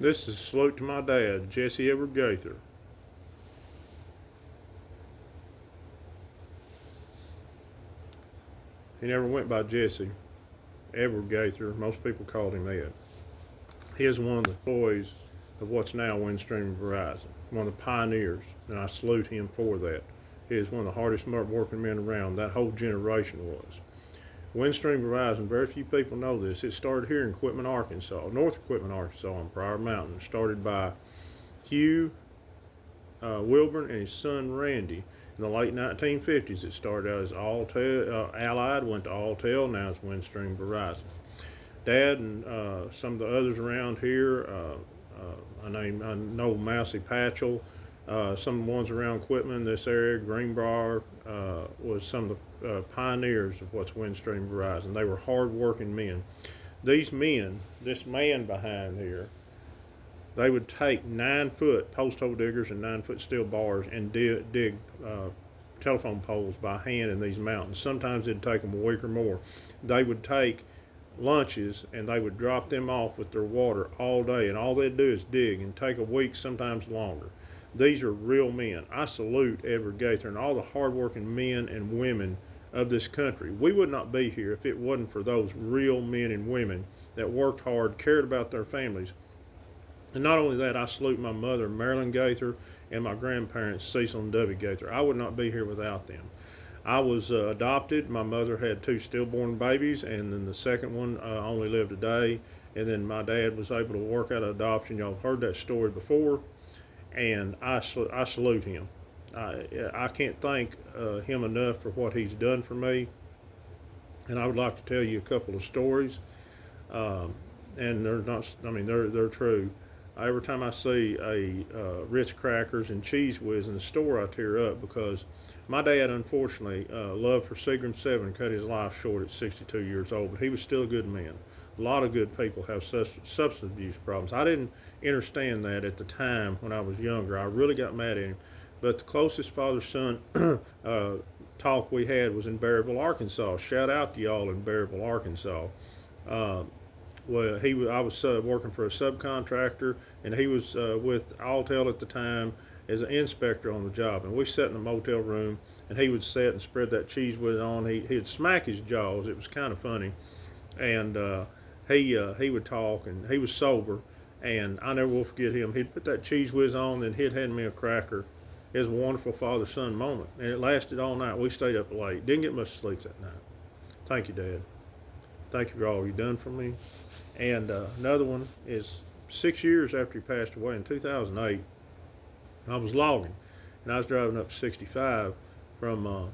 This is a salute to my dad, Jesse Edward Gaither. He never went by Jesse. Edward Gaither, most people called him Ed. He is one of the employees of what's now Windstream Verizon, one of the pioneers, and I salute him for that. He is one of the hardest working men around. That whole generation was. Windstream Verizon, very few people know this. It started here in Quitman, Arkansas, North Quitman, Arkansas, on Pryor Mountain. Started by Hugh Wilburn and his son Randy. In the late 1950s, it started out as Allied, went to Alltel, now it's Windstream Verizon. Dad and some of the others around here, I know Mousy Patchell, some of the ones around Quitman, this area, Greenbrier, was some of the pioneers of what's Windstream Verizon. They were hard-working men. These men, this man behind here, they would take 9-foot post hole diggers and 9-foot steel bars and dig telephone poles by hand in these mountains. Sometimes it'd take them a week or more. They would take lunches and they would drop them off with their water all day, and all they'd do is dig and take a week, sometimes longer. These are real men. I salute Edward Gaither and all the hardworking men and women of this country. We would not be here if it wasn't for those real men and women that worked hard, cared about their families. And not only that, I salute my mother, Marilyn Gaither, and my grandparents, Cecil and Debbie Gaither. I would not be here without them. I was adopted. My mother had 2 stillborn babies, and then the second one only lived a day. And then my dad was able to work out adoption. Y'all have heard that story before, and I salute him. I can't thank him enough for what he's done for me. And I would like to tell you a couple of stories, and they're not. I mean, they're true. Every time I see a Ritz crackers and cheese whiz in the store, I tear up because my dad, unfortunately, love for Seagram 7 cut his life short at 62 years old, but he was still a good man. A lot of good people have substance abuse problems. I didn't understand that at the time when I was younger. I really got mad at him. But the closest father-son talk we had was in Berryville, Arkansas. Shout out to y'all in Berryville, Arkansas. Uh, I was working for a subcontractor, and he was with Alltel at the time as an inspector on the job. And we sat in the motel room, and he would sit and spread that cheese whiz on. He'd smack his jaws. It was kind of funny, and he would talk, and he was sober, and I never will forget him. He'd put that cheese whiz on, and he'd hand me a cracker. It was a wonderful father-son moment, and it lasted all night. We stayed up late. Didn't get much sleep that night. Thank you, Dad. Thank you for all you've done for me. And another one is 6 years after he passed away in 2008. I was logging, and I was driving up 65 from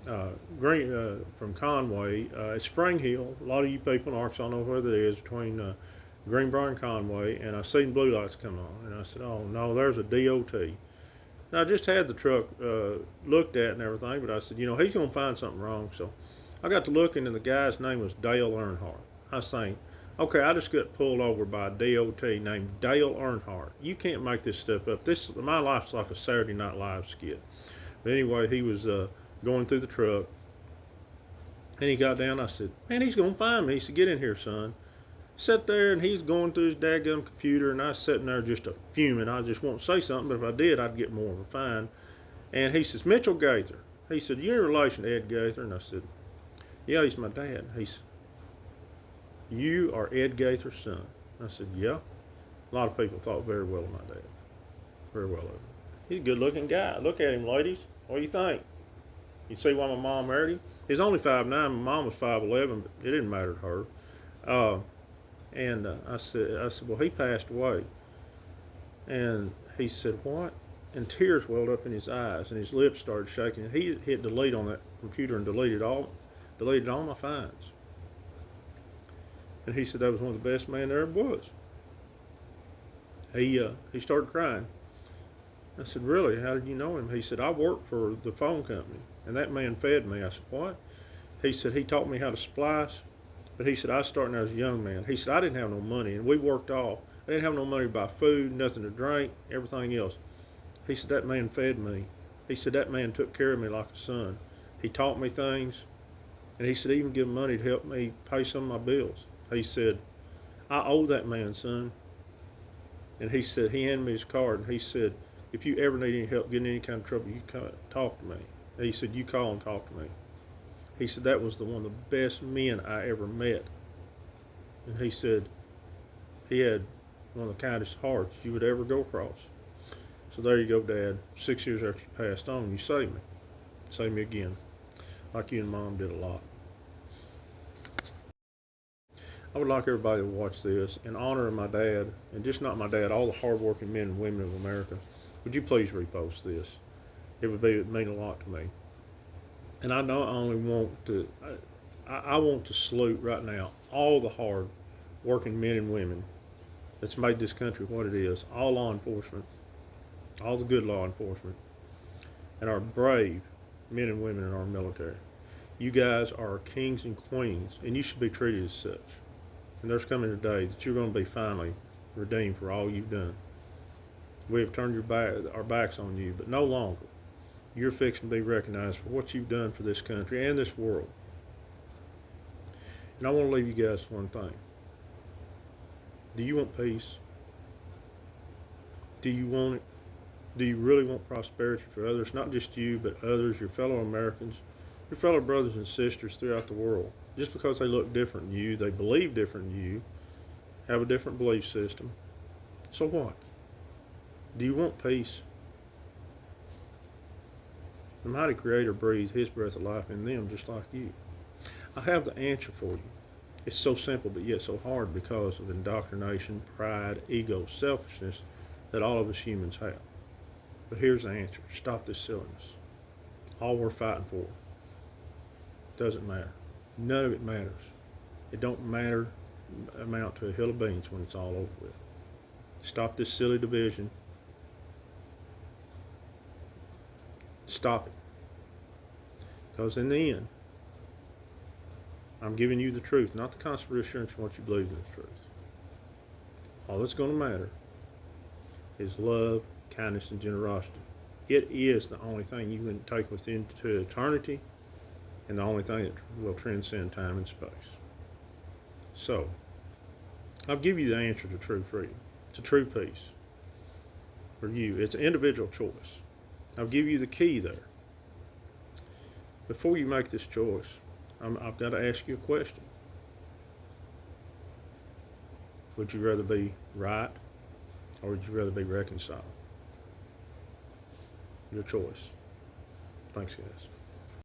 from Conway at Spring Hill. A lot of you people in Arkansas know where that is, between Greenbrier and Conway. And I seen blue lights come on, and I said, "Oh no, there's a DOT." And I just had the truck looked at and everything, but I said, he's gonna find something wrong. So I got to looking, and the guy's name was Dale Earnhardt. I was saying, okay, I just got pulled over by a DOT named Dale Earnhardt. You can't make this stuff up. My life's like a Saturday Night Live skit. But anyway, he was going through the truck, and he got down. I said, man, he's going to find me. He said, get in here, son. Sat there, and he's going through his dadgum computer, and I was sitting there just a fuming. I just won't say something, but if I did, I'd get more of a fine. And he says, Mitchell Gaither. He said, you in relation to Ed Gaither? And I said, yeah, he's my dad. He said, you are Ed Gaither's son. I said, yeah. A lot of people thought very well of my dad. Very well of him. He's a good looking guy. Look at him, ladies. What do you think? You see why my mom married him? He's only 5'9". My mom was 5'11", but it didn't matter to her. I said, well, he passed away. And he said, what? And tears welled up in his eyes, and his lips started shaking. He hit delete on that computer and deleted all my finds. And he said that was one of the best men there ever was. He started crying. I said, really? How did you know him? He said, I worked for the phone company, and that man fed me. I said, what? He said, he taught me how to splice, but he said, I was starting out as a young man. He said, I didn't have no money, and we worked off. I didn't have no money to buy food, nothing to drink, everything else. He said, that man fed me. He said, that man took care of me like a son. He taught me things, and he said, even give money to help me pay some of my bills. He said, I owe that man, son. And he said, he handed me his card, and he said, if you ever need any help getting in any kind of trouble, you talk to me. And he said, you call and talk to me. He said, that was one of the best men I ever met. And he said, he had one of the kindest hearts you would ever go across. So there you go, Dad. 6 years after you passed on, you saved me. Saved me again. Like you and Mom did a lot. I would like everybody to watch this in honor of my dad, and just not my dad, all the hardworking men and women of America. Would you please repost this? It would mean a lot to me. And I not only want to, I want to salute right now all the hard working men and women that's made this country what it is, all law enforcement, all the good law enforcement, and our brave men and women in our military. You guys are kings and queens, and you should be treated as such. And there's coming a day that you're going to be finally redeemed for all you've done. We have turned our backs on you, but no longer. You're fixing to be recognized for what you've done for this country and this world. And I want to leave you guys with one thing. Do you want peace? Do you want it? Do you really want prosperity for others? Not just you, but others, your fellow Americans, your fellow brothers and sisters throughout the world. Just because they look different than you, they believe different than you, have a different belief system. So what? Do you want peace? The mighty Creator breathed His breath of life in them just like you. I have the answer for you. It's so simple but yet so hard because of indoctrination, pride, ego, selfishness that all of us humans have. But here's the answer. Stop this silliness. All we're fighting for doesn't matter. None of it matters. It don't amount to a hill of beans when it's all over with. Stop this silly division. Stop it. Because in the end, I'm giving you the truth, not the constant reassurance from what you believe in the truth. All that's going to matter is love, kindness, and generosity. It is the only thing you can take with you into eternity, and the only thing that will transcend time and space. So, I'll give you the answer to true freedom, to true peace for you. It's an individual choice. I'll give you the key there. Before you make this choice, I've got to ask you a question. Would you rather be right, or would you rather be reconciled? Your choice. Thanks, guys.